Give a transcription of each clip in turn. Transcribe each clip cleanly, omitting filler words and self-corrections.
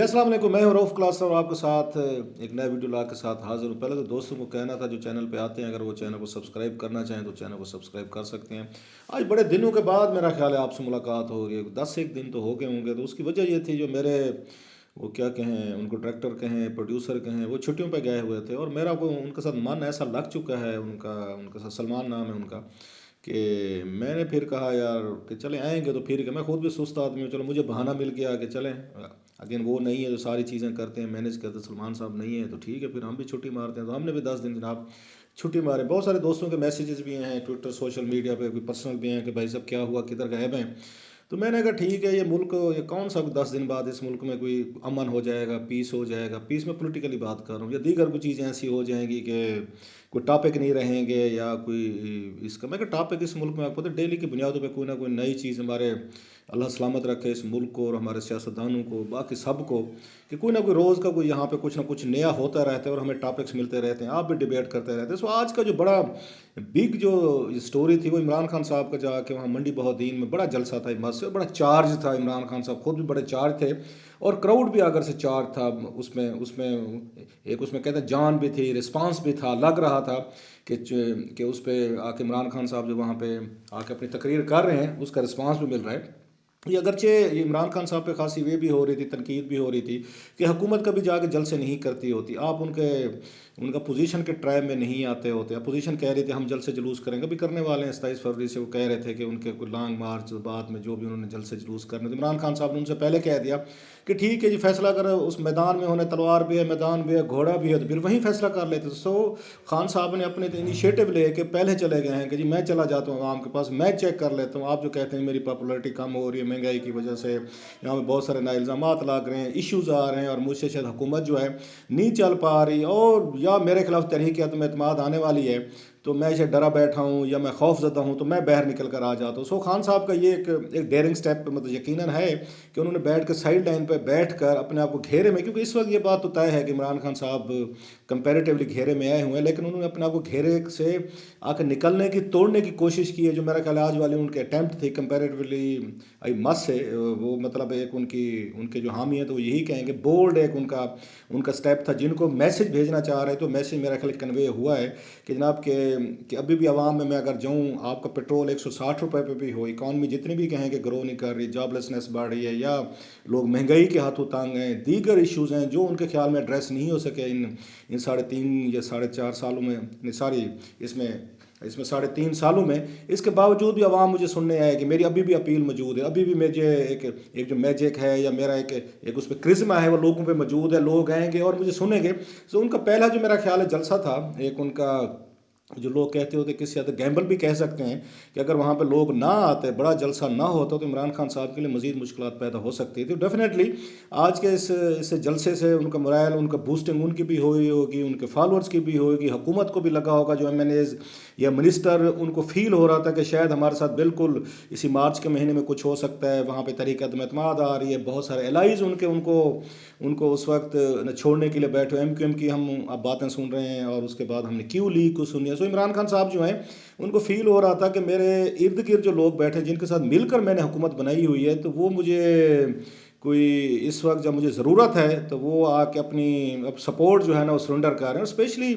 جی السلام علیکم، میں ہوں رؤف کلاس اور آپ کے ساتھ ایک نئے ویڈیو لا کے ساتھ حاضر ہوں۔ پہلے تو دوستوں کو کہنا تھا جو چینل پہ آتے ہیں اگر وہ چینل کو سبسکرائب کرنا چاہیں تو چینل کو سبسکرائب کر سکتے ہیں۔ آج بڑے دنوں کے بعد میرا خیال ہے آپ سے ملاقات ہو رہی ہے، 10 ایک دن تو ہو گئے ہوں گے، تو اس کی وجہ یہ تھی جو میرے وہ کیا کہیں ان کو ڈائریکٹر کہیں پروڈیوسر کہیں وہ چھٹیوں پہ گئے ہوئے تھے، اور میرا کو ان کے ساتھ من ایسا لگ چکا ہے، ان کے ساتھ سلمان نام ہے ان کا، کہ میں نے پھر کہا یار کہ چلیں آئیں گے تو پھر کہ میں خود بھی سست آدمی ہوں، چلو مجھے بہانہ مل گیا کہ چلیں، اگین وہ نہیں ہے جو ساری چیزیں کرتے ہیں مینیج کرتے، سلمان صاحب نہیں ہے تو ٹھیک ہے پھر ہم بھی چھٹی مارتے ہیں، تو ہم نے بھی 10 دن جناب چھٹی مارے۔ بہت سارے دوستوں کے میسیجز بھی ہیں ٹویٹر سوشل میڈیا پہ، کوئی پرسنل بھی ہیں کہ بھائی صاحب کیا ہوا کدھر غائب ہیں، تو میں نے کہا ٹھیک ہے یہ ملک یہ کون سا 10 دن بعد اس ملک میں کوئی امن ہو جائے گا، پیس ہو جائے گا، پیس میں پولیٹیکلی بات کر رہا ہوں، یا دیگر کوئی چیزیں ایسی ہو جائیں گی کہ کوئی ٹاپک نہیں رہیں گے یا کوئی اس کا، میں کہ ٹاپک اس ملک میں آپ کو پتہ ڈیلی کی بنیادوں پہ کوئی نہ کوئی نئی چیز ہمارے اللہ سلامت رکھے اس ملک کو اور ہمارے سیاستدانوں کو باقی سب کو، کہ کوئی نہ کوئی روز کا کوئی یہاں پہ کچھ نہ کچھ نیا ہوتا رہتا ہے اور ہمیں ٹاپکس ملتے رہتے ہیں، آپ بھی ڈیبیٹ کرتے رہتے ہیں۔ سو آج کا جو بڑا بگ جو اسٹوری تھی وہ عمران خان صاحب کا جا کے وہاں منڈی بہودین میں بڑا جلسہ تھا، مسجد سے بڑا چارج تھا، عمران خان صاحب خود بھی بڑے چارج تھے اور کراؤڈ بھی اگر سے چارج تھا، اس میں ایک اس میں کہتے ہیں جان بھی تھی، رسپانس بھی تھا، لگ رہا تھا کہ اس پہ آ کے عمران خان صاحب جو وہاں پہ آ کے اپنی تقریر کر رہے ہیں اس کا رسپانس بھی مل رہا ہے۔ یہ اگرچہ یہ عمران خان صاحب پہ خاصی وہ بھی ہو رہی تھی، تنقید بھی ہو رہی تھی کہ حکومت کبھی جا کے جلسے نہیں کرتی ہوتی، آپ ان کا پوزیشن کے ٹرائب میں نہیں آتے ہوتے، اپوزیشن کہہ رہی تھی ہم جلسے جلوس کریں گے، بھی کرنے والے ہیں 27 فروری سے، وہ کہہ رہے تھے کہ ان کے کوئی لانگ مارچ بعد میں جو بھی انہوں نے جلسے جلوس کرنے، تو عمران خان صاحب نے ان سے پہلے کہہ دیا کہ ٹھیک ہے جی فیصلہ اگر اس میدان میں ہونے تلوار بھی ہے، میدان بھی ہے، گھوڑا بھی ہے، تو پھر وہیں فیصلہ کر لیتے۔ سو خان صاحب نے اپنے انیشیٹو لے کے پہلے چلے گئے ہیں کہ جی میں چلا جاتا ہوں عوام کے پاس، میں چیک کر لیتا ہوں، آپ جو کہتے ہیں میری پاپولرٹی کم ہو رہی ہے مہنگائی کی وجہ سے، یہاں پہ بہت سارے نئے الزامات لگ رہے ہیں، ایشوز آ رہے ہیں اور مجھ سے شاید حکومت جو ہے نہیں چل پا رہی، اور یا میرے خلاف تحریک عدم اعتماد آنے والی ہے تو میں اسے ڈرا بیٹھا ہوں یا میں خوف زدہ ہوں تو میں باہر نکل کر آ جاتا ہوں۔ سو خان صاحب کا یہ ایک ڈیئرنگ سٹیپ مطلب یقیناً ہے کہ انہوں نے بیٹھ کے سائڈ لائن پہ بیٹھ کر اپنے آپ کو گھیرے میں، کیونکہ اس وقت یہ بات تو طے ہے کہ عمران خان صاحب کمپیریٹیولی گھیرے میں آئے ہوئے ہیں، لیکن انہوں نے اپنے آپ کو گھیرے سے آ کے نکلنے کی، توڑنے کی کوشش کی ہے، جو میرا خیال آج والی ان کے اٹیمپٹ تھی کمپیریٹیولی آئی مس سے، وہ مطلب ایک ان کے جو حامی ہیں تو وہ یہی کہیں گے بولڈ ایک ان کا سٹیپ تھا، جن کو میسج بھیجنا چاہ رہے تو میسج میرا خیال کنوے ہوا ہے کہ جناب کہ ابھی بھی عوام میں اگر جاؤں، آپ کا پیٹرول 160 روپے پہ بھی ہو، اکانومی جتنی بھی کہیں کہ گرو نہیں کر رہی، جاب لیسنس بڑھ رہی ہے یا لوگ مہنگائی کے ہاتھوں تانگ ہیں، دیگر ایشوز ہیں جو ان کے خیال میں ایڈریس نہیں ہو سکے ان 3.5 یا 4.5 سالوں میں، ساری اس میں 3.5 سالوں میں، اس کے باوجود بھی عوام مجھے سننے آئے کہ میری ابھی بھی اپیل موجود ہے، ابھی بھی مجھے ایک جو میجک ہے یا میرا ایک اس پہ کرزما ہے وہ لوگوں پہ موجود ہے، لوگ آئیں گے اور مجھے سنیں گے۔ سو ان کا پہلا جو میرا خیال ہے جلسہ تھا، ایک ان کا جو لوگ کہتے ہوتے کسی حد گیمبل بھی کہہ سکتے ہیں کہ اگر وہاں پہ لوگ نہ آتے، بڑا جلسہ نہ ہوتا تو عمران خان صاحب کے لیے مزید مشکلات پیدا ہو سکتی تھی۔ ڈیفینیٹلی آج کے اس جلسے سے ان کا مرائل، ان کا بوسٹنگ ان کی بھی ہوئی ہوگی، ان کے فالوورز کی بھی ہوگی، حکومت کو بھی لگا ہوگا، جو ایم این ایز یا منسٹر ان کو فیل ہو رہا تھا کہ شاید ہمارے ساتھ بالکل اسی مارچ کے مہینے میں کچھ ہو سکتا ہے، وہاں پہ تحریک عدم اعتماد آ رہی ہے، بہت سارے الائز ان کو اس وقت چھوڑنے کے لیے بیٹھے، ایم کیو ایم کی ہم اب باتیں سن رہے ہیں اور اس کے بعد ہم نے کیو لیگ کو سنی ہے۔ سو عمران خان صاحب جو ہیں ان کو فیل ہو رہا تھا کہ میرے ارد گرد جو لوگ بیٹھے جن کے ساتھ مل کر میں نے حکومت بنائی ہوئی ہے، تو وہ مجھے کوئی اس وقت جب مجھے ضرورت ہے تو وہ آ کے اپنی سپورٹ جو ہے نا وہ سرنڈر کر رہے ہیں۔ اور اسپیشلی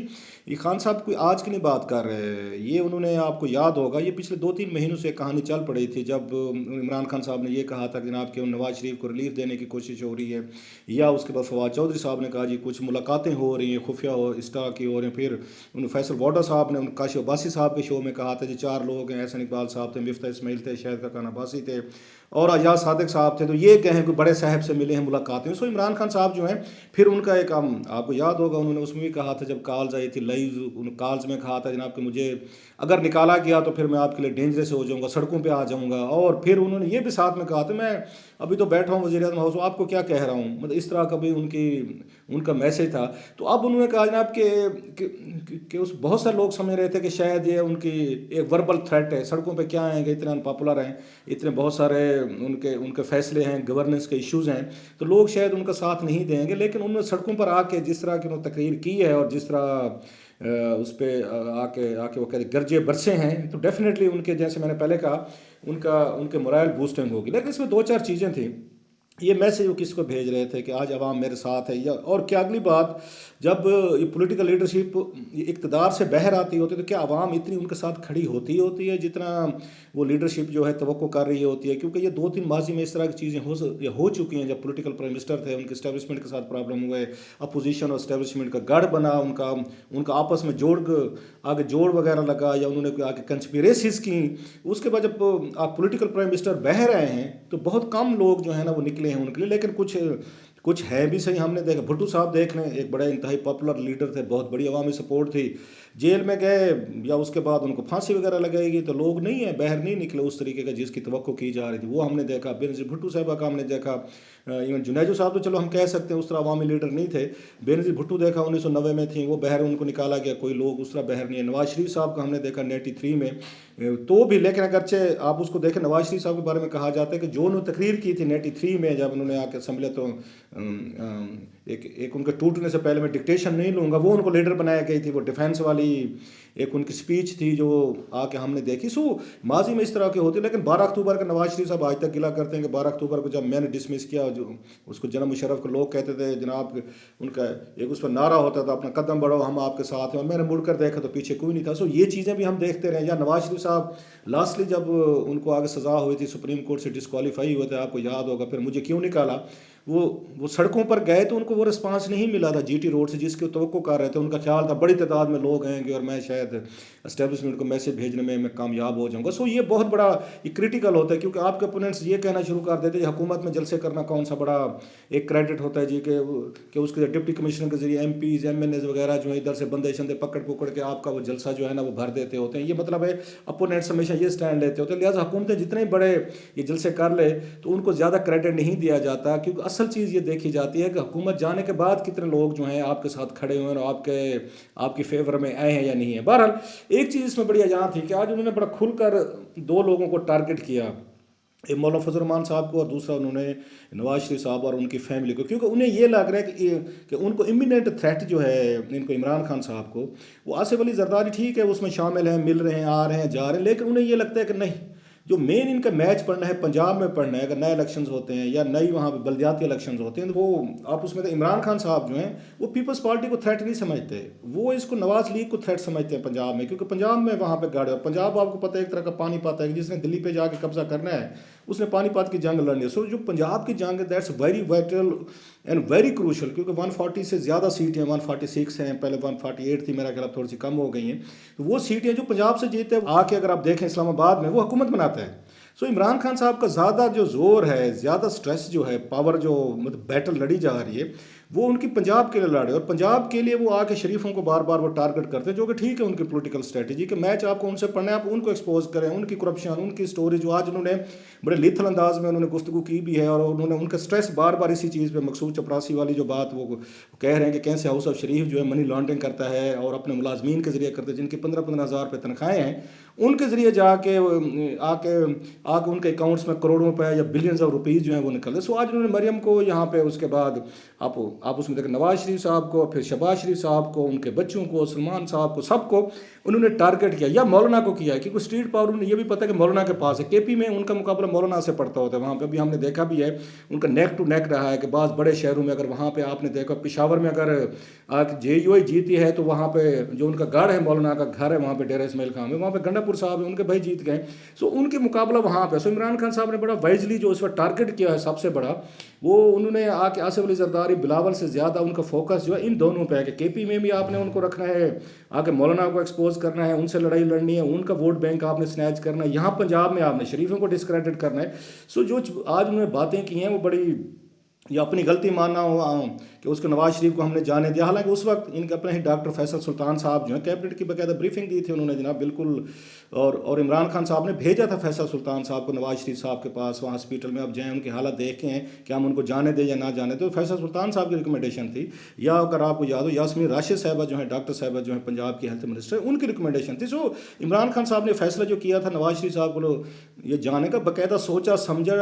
یہ خان صاحب کوئی آج کی نہیں بات کر رہے، یہ انہوں نے آپ کو یاد ہوگا یہ پچھلے 2-3 مہینوں سے ایک کہانی چل پڑی تھی، جب عمران خان صاحب نے یہ کہا تھا کہ جناب کہ نواز شریف کو ریلیف دینے کی کوشش ہو رہی ہے، یا اس کے بعد فواد چودھری صاحب نے کہا جی کچھ ملاقاتیں ہو رہی ہیں، خفیہ اس طرح کی ہو رہی ہیں، پھر فیصل واڈا صاحب نے کاشف عباسی صاحب کے شو میں کہا تھا جی 4 لوگ ہیں، احسن اقبال صاحب تھے، مفتاح اسماعیل تھے، شاہد خاقان عباسی تھے اور ایاز صادق صاحب تھے، تو یہ کہیں کہ بڑے صاحب سے ملے ہیں، ملاقاتیں۔ سو عمران خان صاحب جو ہیں پھر ان کا ایک آپ کو یاد ہوگا انہوں نے اس میں بھی کہا تھا جب کالز آئی تھی لائیو، ان کالز میں کہا تھا جناب کہ مجھے اگر نکالا گیا تو پھر میں آپ کے لیے ڈینجرس ہو جاؤں گا، سڑکوں پہ آ جاؤں گا، اور پھر انہوں نے یہ بھی ساتھ میں کہا تھا میں ابھی تو بیٹھا ہوں وزیر اعظم ہاؤس، آپ کو کیا کہہ رہا ہوں، مطلب اس طرح کا بھی ان کا میسج تھا۔ تو اب انہوں نے کہا جناب کہ اس بہت سارے لوگ سمجھ رہے تھے کہ شاید یہ ان کی ایک وربل تھریٹ ہے، سڑکوں پہ کیا آئیں گے، اتنے انپاپولر ہیں، اتنے بہت سارے ان کے فیصلے ہیں، گورننس کے ایشوز ہیں، تو لوگ شاید ان کا ساتھ نہیں دیں گے۔ لیکن انہوں نے سڑکوں پر آ کے جس طرح کی انہوں نے تقریر کی ہے اور جس طرح اس پہ آ کے وہ کہتے گرجے برسے ہیں، تو ڈیفینیٹلی ان کے جیسے میں نے پہلے کہا ان کے مرائل بوسٹنگ ہوگی۔ لیکن اس میں 2-4 چیزیں تھیں یہ میسیج وہ کس کو بھیج رہے تھے کہ آج عوام میرے ساتھ ہے؟ یا اور کیا اگلی بات، جب یہ پولیٹیکل لیڈرشپ اقتدار سے باہر آتی ہوتی ہے تو کیا عوام اتنی ان کے ساتھ کھڑی ہوتی ہے جتنا وہ لیڈرشپ جو ہے توقع کر رہی ہوتی ہے؟ کیونکہ یہ 2-3 ماضی میں اس طرح کی چیزیں ہو چکی ہیں، جب پولیٹیکل پرائم منسٹر تھے ان کے اسٹیبلشمنٹ کے ساتھ پرابلم ہوئے، اپوزیشن اور اسٹیبلشمنٹ کا گڑھ بنا، ان کا آپس میں آگے جوڑ وغیرہ لگا، یا انہوں نے کوئی آگے کنسپیریسیز کی۔ اس کے بعد جب آپ پولیٹیکل پرائم منسٹر باہر آئے ہیں تو بہت کم لوگ جو ہیں نا وہ نکلے ہیں ان کے لیے، لیکن کچھ ہے بھی صحیح۔ ہم نے دیکھا بھٹو صاحب دیکھ لیں، ایک بڑے انتہائی پاپولر لیڈر تھے، بہت بڑی عوامی سپورٹ تھی، جیل میں گئے یا اس کے بعد ان کو پھانسی وغیرہ لگائے گی تو لوگ نہیں ہیں، باہر نہیں نکلے اس طریقے کا جس کی توقع کی جا رہی تھی، وہ ہم نے دیکھا۔ بینظیر بھٹو صاحبہ کا ہم نے دیکھا، ایون جنیجو صاحب تو چلو ہم کہہ سکتے ہیں اس طرح عوامی لیڈر نہیں تھے، بینظیر بھٹو دیکھا 1990 میں تھیں، وہ باہر ان کو نکالا گیا، کوئی لوگ اس طرح باہر نہیں ہے۔ نواز شریف صاحب کا ہم نے دیکھا 93 میں، تو بھی لیکن اگرچہ آپ اس کو دیکھیں، نواز شریف صاحب کے بارے میں کہا جاتا ہے کہ جو انہوں نے تقریر کی تھی 93 میں جب انہوں نے آ کے اسمبلی، تو ایک ان کے ٹوٹنے سے پہلے میں ڈکٹیشن نہیں لوں گا، وہ ان کو لیڈر بنایا گئی تھی، وہ ڈیفینس والی ایک ان کی سپیچ تھی جو آ کے ہم نے دیکھی۔ ماضی میں اس طرح کے ہوتے، لیکن 12 اکتوبر کا نواز شریف صاحب آج تک گلا کرتے ہیں کہ 12 اکتوبر کو جب میں نے ڈسمس کیا، جو اس کو جناب مشرف کو لوگ کہتے تھے جناب، ان کا ایک اس پر نعرہ ہوتا تھا اپنا قدم بڑھاؤ ہم آپ کے ساتھ ہیں، اور میں نے مڑ کر دیکھا تو پیچھے کوئی نہیں تھا۔ یہ چیزیں بھی ہم دیکھتے رہے۔ یا نواز شریف صاحب لاسٹلی جب ان کو آگے سزا ہوئی تھی، سپریم کورٹ سے ڈسکوالیفائی ہوئے تھے، آپ کو یاد ہوگا، پھر مجھے کیوں نکالا، وہ سڑکوں پر گئے تو ان کو وہ رسپانس نہیں ملا تھا جی ٹی روڈ سے جس کی توقع کر رہے تھے۔ ان کا خیال تھا بڑی تعداد میں لوگ آئیں گے اور میں شاید اسٹیبلشمنٹ کو میسیج بھیجنے میں کامیاب ہو جاؤں گا۔ یہ بہت بڑا کرٹیکل ہوتا ہے، کیونکہ آپ کے اپوننٹس یہ کہنا شروع کر دیتے ہیں حکومت میں جلسے کرنا کون سا بڑا ایک کریڈٹ ہوتا ہے جی، کہ اس کے ڈپٹی کمشنر کے ذریعے MPs MNAs وغیرہ جو ہے ادھر سے بندے شندے پکڑ کے آپ کا وہ جلسہ جو ہے نا وہ بھر دیتے ہوتے ہیں۔ یہ مطلب ہے اپوننٹس ہمیشہ یہ سٹینڈ لیتے ہوتے ہیں، لہٰذا حکومتیں جتنے بڑے یہ جلسے کر لے تو ان کو زیادہ کریڈٹ نہیں دیا جاتا، کیونکہ اصل چیز یہ دیکھی جاتی ہے کہ حکومت جانے کے بعد کتنے لوگ جو ہیں آپ کے ساتھ کھڑے ہوئے ہیں اور آپ کی فیور میں آئے ہیں یا نہیں ہیں۔ بہرحال ایک چیز اس میں بڑی اجان تھی کہ آج انہوں نے بڑا کھل کر 2 لوگوں کو ٹارگٹ کیا، ایک مولانا فضل الرحمان صاحب کو، اور دوسرا انہوں نے نواز شریف صاحب اور ان کی فیملی کو، کیونکہ انہیں یہ لگ رہا ہے کہ ان کو امیڈیٹ تھریٹ جو ہے ان کو عمران خان صاحب کو، وہ آصف علی زرداری ٹھیک ہے اس میں شامل ہیں، مل رہے ہیں، آ رہے ہیں، جا رہے ہیں، لیکن انہیں یہ لگتا ہے کہ نہیں، جو مین ان کا میچ پڑنا ہے پنجاب میں پڑنا ہے، اگر نئے الیکشنز ہوتے ہیں یا نئی وہاں پہ بلدیاتی الیکشنز ہوتے ہیں تو وہ آپ اس میں عمران خان صاحب جو ہیں وہ پیپلز پارٹی کو تھریٹ نہیں سمجھتے، وہ اس کو نواز لیگ کو تھریٹ سمجھتے ہیں پنجاب میں، کیونکہ پنجاب میں وہاں پہ گاڑی، اور پنجاب آپ کو پتہ ہے ایک طرح کا پانی پاتا ہے کہ جس نے دلی پہ جا کے قبضہ کرنا ہے اس نے پانی پات کی جنگ لڑنی ہے۔ جو پنجاب کی جنگ ہے that's very vital and very crucial, کیونکہ 140 سے زیادہ سیٹیں، 146 ہیں، پہلے 148 تھی میرا خیال اب تھوڑی سی کم ہو گئی ہیں، تو وہ سیٹیں جو پنجاب سے جیتے ہیں آ کے اگر آپ دیکھیں اسلام آباد میں وہ حکومت بناتا ہے۔ عمران خان صاحب کا زیادہ جو زور ہے، زیادہ سٹریس جو ہے، پاور جو مطلب بیٹل لڑی جا رہی ہے وہ ان کی پنجاب کے لیے لڑے، اور پنجاب کے لیے وہ آ کے شریفوں کو بار بار وہ ٹارگٹ کرتے ہیں، جو کہ ٹھیک ہے ان کی پولیٹیکل اسٹریٹجی کہ میچ آپ کو ان سے پڑھنا ہے، آپ ان کو ایکسپوز کریں، ان کی کرپشن، ان کی سٹوری جو آج انہوں نے بڑے لیتھل انداز میں انہوں نے گفتگو کی بھی ہے، اور انہوں نے ان کا سٹریس بار بار اسی چیز پہ، مقصود چپراسی والی جو بات وہ کہہ رہے ہیں کہ کیسے ہاؤس آف شریف جو ہے منی لانڈرنگ کرتا ہے اور اپنے ملازمین کے ذریعے کرتے ہیں، جن کی 15 ہزار روپے تنخواہیں ہیں، ان کے ذریعے جا کے آ کے ان کے اکاؤنٹس میں کروڑوں روپے یا بلینز آف روپیز جو ہیں وہ نکلتے۔ آج انہوں نے مریم کو یہاں پہ، اس کے بعد آپ اس میں دیکھیں نواز شریف صاحب کو، پھر شہباز شریف صاحب کو، ان کے بچوں کو، سلمان صاحب کو، سب کو انہوں نے ٹارگٹ کیا، یا مولانا کو کیا ہے، کیونکہ اسٹریٹ پاور انہیں یہ بھی پتہ ہے کہ مولانا کے پاس ہے، کے پی میں ان کا مقابلہ مولانا سے پڑتا ہوتا ہے، وہاں پہ بھی ہم نے دیکھا بھی ہے ان کا نیک ٹو نیک رہا ہے کہ بعض بڑے شہروں میں اگر وہاں پہ آپ نے دیکھا پشاور میں اگر جے یو آئی جیتی ہے تو وہاں پہ جو ان کا گڑھ ہے، مولانا کا گھر ہے وہاں پہ ڈیرہ اسماعیل خان میں، وہاں پہ گنڈا پور صاحب ہیں، ان کے بھائی جیت گئے، ان کے مقابلہ وہاں پہ۔ عمران خان صاحب نے بڑا وائزلی جو اس وقت ٹارگٹ کیا ہے سب سے بڑا، وہ انہوں نے آ کے آصف علی زرداری، بلاول سے زیادہ ان کا فوکس جو ہے ان دونوں پہ ہے کہ کے پی میں بھی آپ نے ان کو رکھنا ہے، آ کے مولانا کو ایکسپوز کرنا ہے، ان سے لڑائی لڑنی ہے، ان کا ووٹ بینک آپ نے سنیچ کرنا ہے، یہاں پنجاب میں آپ نے شریفوں کو ڈسکریڈٹ کرنا ہے۔ جو آج انہوں نے باتیں کی ہیں وہ بڑی، یا اپنی غلطی ماننا ہو کہ اس کو نواز شریف کو ہم نے جانے دیا، حالانکہ اس وقت ان کے اپنے ہی ڈاکٹر فیصل سلطان صاحب جو ہیں کیبنٹ کی باقاعدہ بریفنگ دی تھی انہوں نے جناب بالکل، اور عمران خان صاحب نے بھیجا تھا فیصل سلطان صاحب کو نواز شریف صاحب کے پاس وہاں ہاسپٹل میں، اب جائیں ان کی حالت دیکھیں کہ ہم ان کو جانے دیں یا نہ جانے دیں، تو فیصل سلطان صاحب کی ریکمنڈیشن تھی، یا اگر آپ کو یاد ہو یاسمین راشد صاحبہ جو ہیں ڈاکٹر صاحبہ جو ہیں پنجاب کی ہیلتھ منسٹر، ان کی ریکمنڈیشن تھی۔ عمران خان صاحب نے فیصلہ جو کیا تھا نواز شریف صاحب کو یہ جانے کا، باقاعدہ سوچا سمجھا،